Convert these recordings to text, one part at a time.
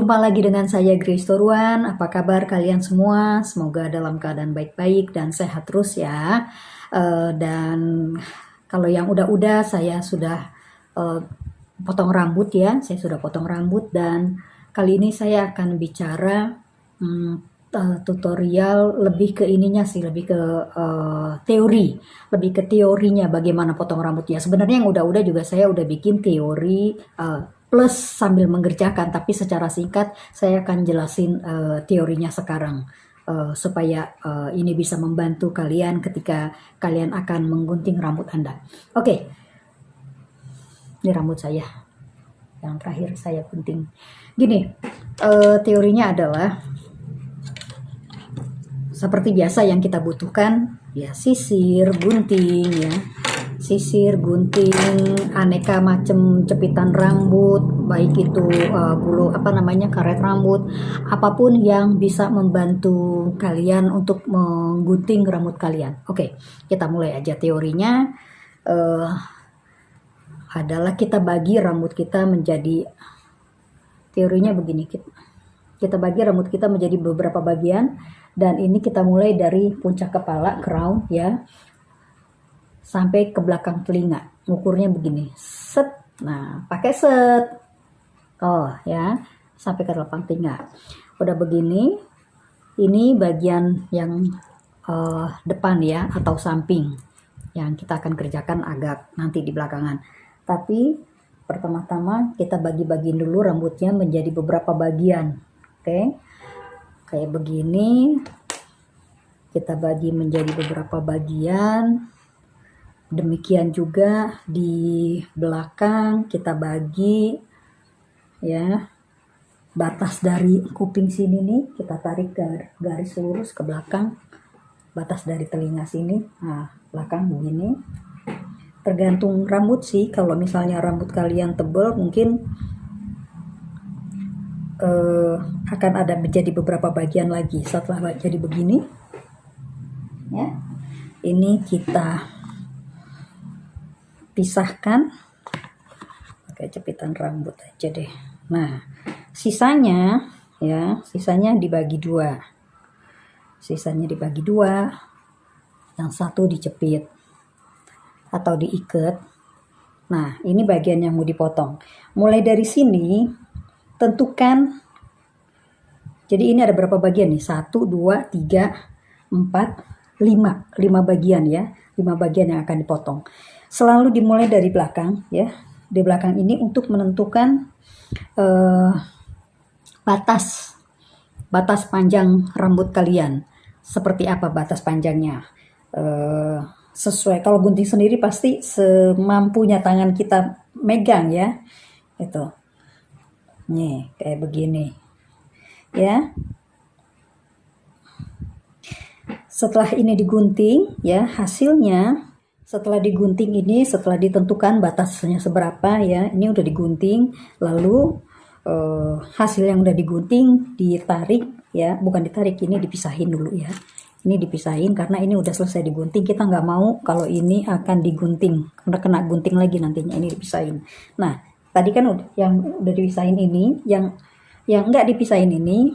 Jumpa lagi dengan saya Grace Toruan. Apa kabar kalian semua? Semoga dalam keadaan baik-baik dan sehat terus ya. Dan kalau yang udah saya sudah potong rambut ya. Saya sudah potong rambut dan kali ini saya akan bicara tutorial lebih ke ininya sih, lebih ke lebih ke teorinya bagaimana potong rambutnya. Sebenarnya yang udah juga saya udah bikin teori plus sambil mengerjakan, tapi secara singkat saya akan jelasin teorinya sekarang supaya ini bisa membantu kalian ketika kalian akan menggunting rambut Anda. Oke. Ini rambut saya yang terakhir saya gunting. Gini, teorinya adalah seperti biasa yang kita butuhkan ya, sisir, gunting ya. Sisir, gunting, aneka macam jepitan rambut, baik itu karet rambut, apapun yang bisa membantu kalian untuk menggunting rambut kalian. Oke, kita mulai aja teorinya. Adalah kita bagi rambut kita menjadi, teorinya begini, kita bagi rambut kita menjadi beberapa bagian, dan ini kita mulai dari puncak kepala, crown ya, sampai ke belakang telinga. Ukurnya begini, set. Nah, pakai set. Oh ya, sampai ke belakang telinga. Udah begini, ini bagian yang depan ya, atau samping yang kita akan kerjakan agak nanti di belakangan. Tapi pertama-tama kita bagi-bagiin dulu rambutnya menjadi beberapa bagian. Oke, kayak begini. Kita bagi menjadi beberapa bagian. Demikian juga di belakang kita bagi ya. Batas dari kuping sini nih kita tarik garis lurus ke belakang. Batas dari telinga sini, nah belakang begini. Tergantung rambut sih. Kalau misalnya rambut kalian tebal, mungkin akan ada menjadi beberapa bagian lagi setelah jadi begini ya. Ini kita pisahkan pakai jepitan rambut aja deh. Nah, sisanya dibagi dua. Yang satu dijepit atau diikat. Nah, ini bagian yang mau dipotong. Mulai dari sini tentukan. Jadi ini ada berapa bagian nih? 1, 2, 3, 4, 5. 5 bagian ya. 5 bagian yang akan dipotong. Selalu dimulai dari belakang ya. Di belakang ini untuk menentukan batas panjang rambut kalian. Seperti apa batas panjangnya? Sesuai, kalau gunting sendiri pasti semampunya tangan kita megang ya. Itu. Nih, kayak begini. Ya. Setelah ini digunting ya, hasilnya setelah digunting ini, setelah ditentukan batasnya seberapa ya, ini udah digunting, lalu hasil yang udah digunting ditarik ya, bukan ditarik, ini dipisahin dulu ya. Ini dipisahin karena ini udah selesai digunting. Kita nggak mau kalau ini akan digunting karena kena gunting lagi nantinya. Ini dipisahin. Nah, tadi kan yang udah dipisahin ini, yang nggak dipisahin ini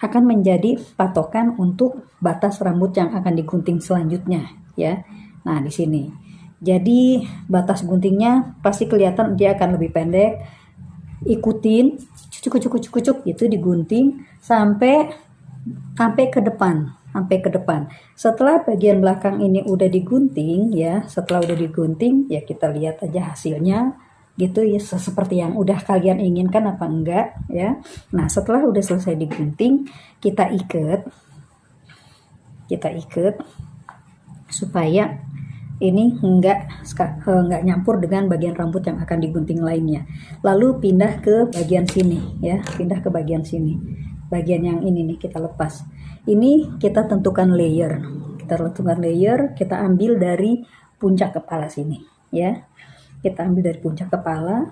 akan menjadi patokan untuk batas rambut yang akan digunting selanjutnya ya. Nah, di sini. Jadi batas guntingnya pasti kelihatan dia akan lebih pendek. Ikutin cucuk gitu, digunting sampai ke depan. Setelah bagian belakang ini udah digunting ya, ya kita lihat aja hasilnya gitu ya, seperti yang udah kalian inginkan apa enggak ya. Nah, setelah udah selesai digunting, kita ikat supaya ini enggak nyampur dengan bagian rambut yang akan digunting lainnya. Lalu pindah ke bagian sini ya, bagian yang ini nih kita lepas. Ini kita tentukan layer. Kita ambil dari puncak kepala sini ya. Kita ambil dari puncak kepala.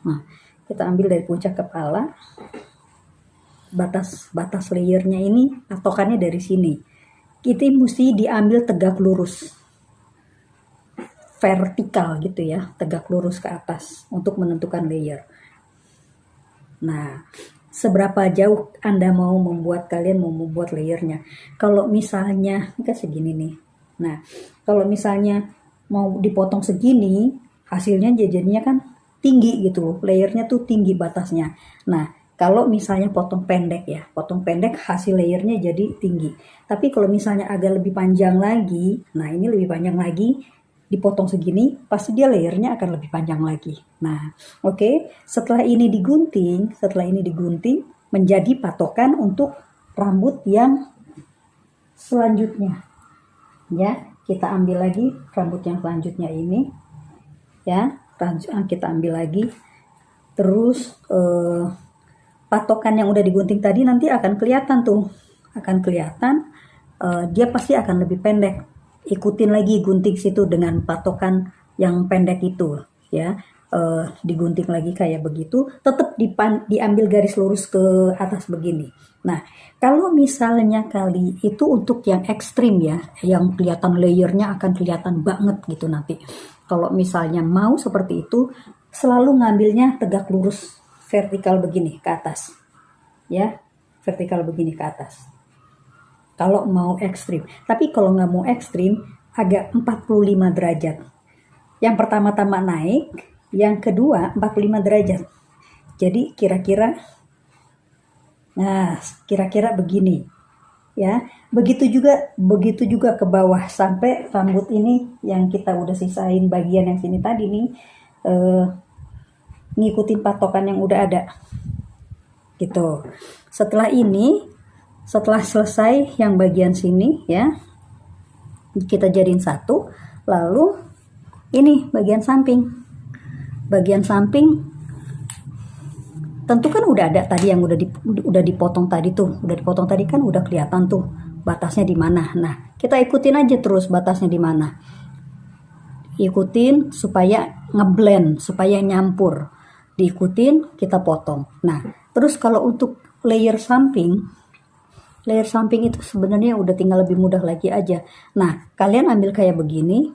Nah, kita ambil dari puncak kepala. Batas layernya ini patokannya dari sini. Kita mesti diambil tegak lurus. vertikal gitu ya, tegak lurus ke atas untuk menentukan layer. Nah, seberapa jauh Anda mau membuat, kalian mau membuat layernya. Kalau misalnya kan segini nih. Nah, kalau misalnya mau dipotong segini, hasilnya jadinya kan tinggi gitu loh. Layernya tuh tinggi batasnya. Nah, kalau misalnya potong pendek ya, potong pendek hasil layernya jadi tinggi. Tapi kalau misalnya agak lebih panjang lagi, nah ini lebih panjang lagi, dipotong segini, pasti dia layernya akan lebih panjang lagi. Nah, oke. Setelah ini digunting menjadi patokan untuk rambut yang selanjutnya. Ya, kita ambil lagi rambut yang selanjutnya ini. Ya, kita ambil lagi. Terus patokan yang udah digunting tadi nanti akan kelihatan tuh. Akan kelihatan dia pasti akan lebih pendek. Ikutin lagi gunting situ dengan patokan yang pendek itu ya, digunting lagi kayak begitu, tetap diambil garis lurus ke atas begini. Nah, kalau misalnya kali itu untuk yang ekstrim ya, yang kelihatan layernya akan kelihatan banget gitu nanti. Kalau misalnya mau seperti itu, selalu ngambilnya tegak lurus vertikal begini ke atas ya, vertikal begini ke atas kalau mau ekstrim. Tapi kalau nggak mau ekstrim, agak 45 derajat. Yang pertama-tama naik, yang kedua 45 derajat. Jadi kira-kira begini. Ya, begitu juga ke bawah sampai rambut ini yang kita udah sisain bagian yang sini tadi nih, ngikutin patokan yang udah ada. Gitu. Setelah selesai yang bagian sini ya, kita jadiin satu. Lalu ini bagian samping tentu kan udah ada tadi yang udah dipotong tadi kan udah kelihatan tuh batasnya di mana. Nah, kita ikutin aja terus batasnya di mana, ikutin supaya ngeblend, supaya nyampur, diikutin, kita potong. Nah, terus kalau untuk layer samping itu sebenarnya udah tinggal lebih mudah lagi aja. Nah, kalian ambil kayak begini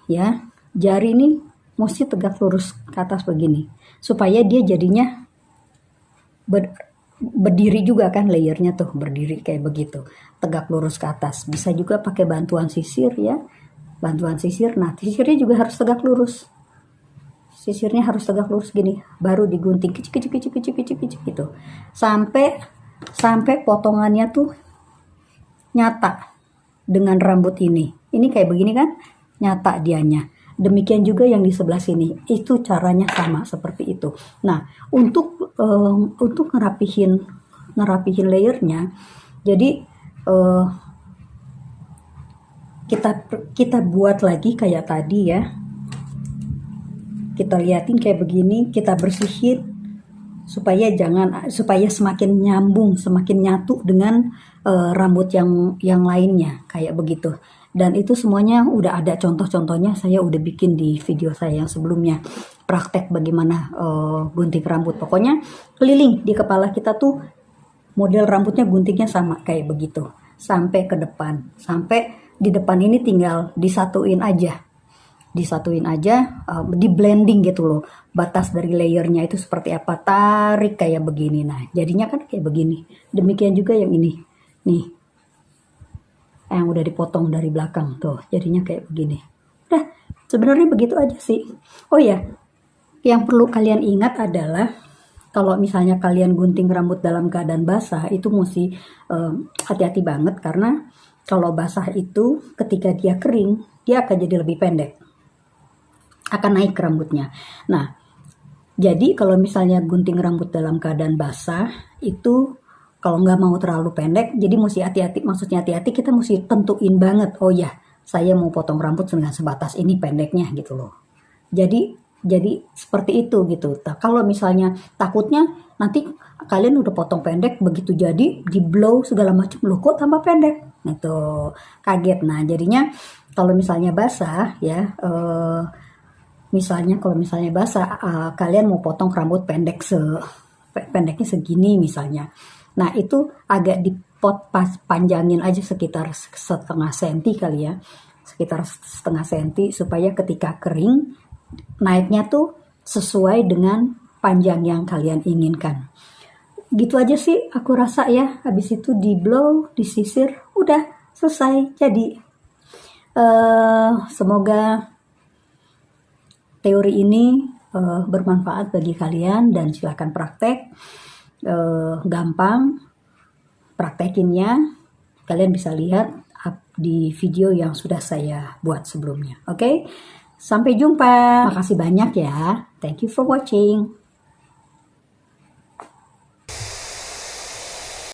ya, jari ini mesti tegak lurus ke atas begini supaya dia jadinya berdiri juga kan, layernya tuh berdiri kayak begitu, tegak lurus ke atas. Bisa juga pakai bantuan sisir ya, nah sisirnya juga harus tegak lurus, gini, baru digunting kicik gitu sampai potongannya tuh nyata dengan rambut ini kayak begini kan, nyata dianya. Demikian juga yang di sebelah sini, itu caranya sama seperti itu. Nah, untuk ngerapihin layernya, jadi kita buat lagi kayak tadi ya, kita liatin kayak begini, kita bersihin supaya semakin nyambung, semakin nyatu dengan rambut yang lainnya kayak begitu. Dan itu semuanya udah ada contoh-contohnya, saya udah bikin di video saya yang sebelumnya, praktek bagaimana gunting rambut. Pokoknya keliling di kepala kita tuh model rambutnya guntingnya sama kayak begitu sampai ke depan, sampai di depan ini tinggal disatuin aja, di blending gitu loh, batas dari layernya itu seperti apa, tarik kayak begini. Nah, jadinya kan kayak begini. Demikian juga yang ini nih, yang udah dipotong dari belakang tuh, jadinya kayak begini. Udah, sebenarnya begitu aja sih. Oh ya, yang perlu kalian ingat adalah kalau misalnya kalian gunting rambut dalam keadaan basah, itu mesti hati-hati banget, karena kalau basah itu ketika dia kering, dia akan jadi lebih pendek, akan naik rambutnya. Nah, jadi kalau misalnya gunting rambut dalam keadaan basah, itu kalau nggak mau terlalu pendek, jadi mesti hati-hati. Maksudnya hati-hati, kita mesti tentuin banget, oh ya, saya mau potong rambut dengan sebatas ini pendeknya gitu loh. Jadi seperti itu gitu. Kalau misalnya takutnya nanti kalian udah potong pendek, begitu jadi di blow segala macam, loh kok tambah pendek, itu kaget. Nah, jadinya kalau misalnya basah ya, kalau misalnya basah, kalian mau potong rambut pendeknya segini misalnya. Nah, itu agak panjangin aja sekitar setengah senti kali ya, sekitar setengah senti, supaya ketika kering naiknya tuh sesuai dengan panjang yang kalian inginkan. Gitu aja sih aku rasa ya. Habis itu di blow, disisir, udah selesai jadi. Semoga teori ini bermanfaat bagi kalian dan silahkan praktek. Gampang praktekinnya, kalian bisa lihat di video yang sudah saya buat sebelumnya. Oke, sampai jumpa. Makasih banyak ya. Thank you for watching.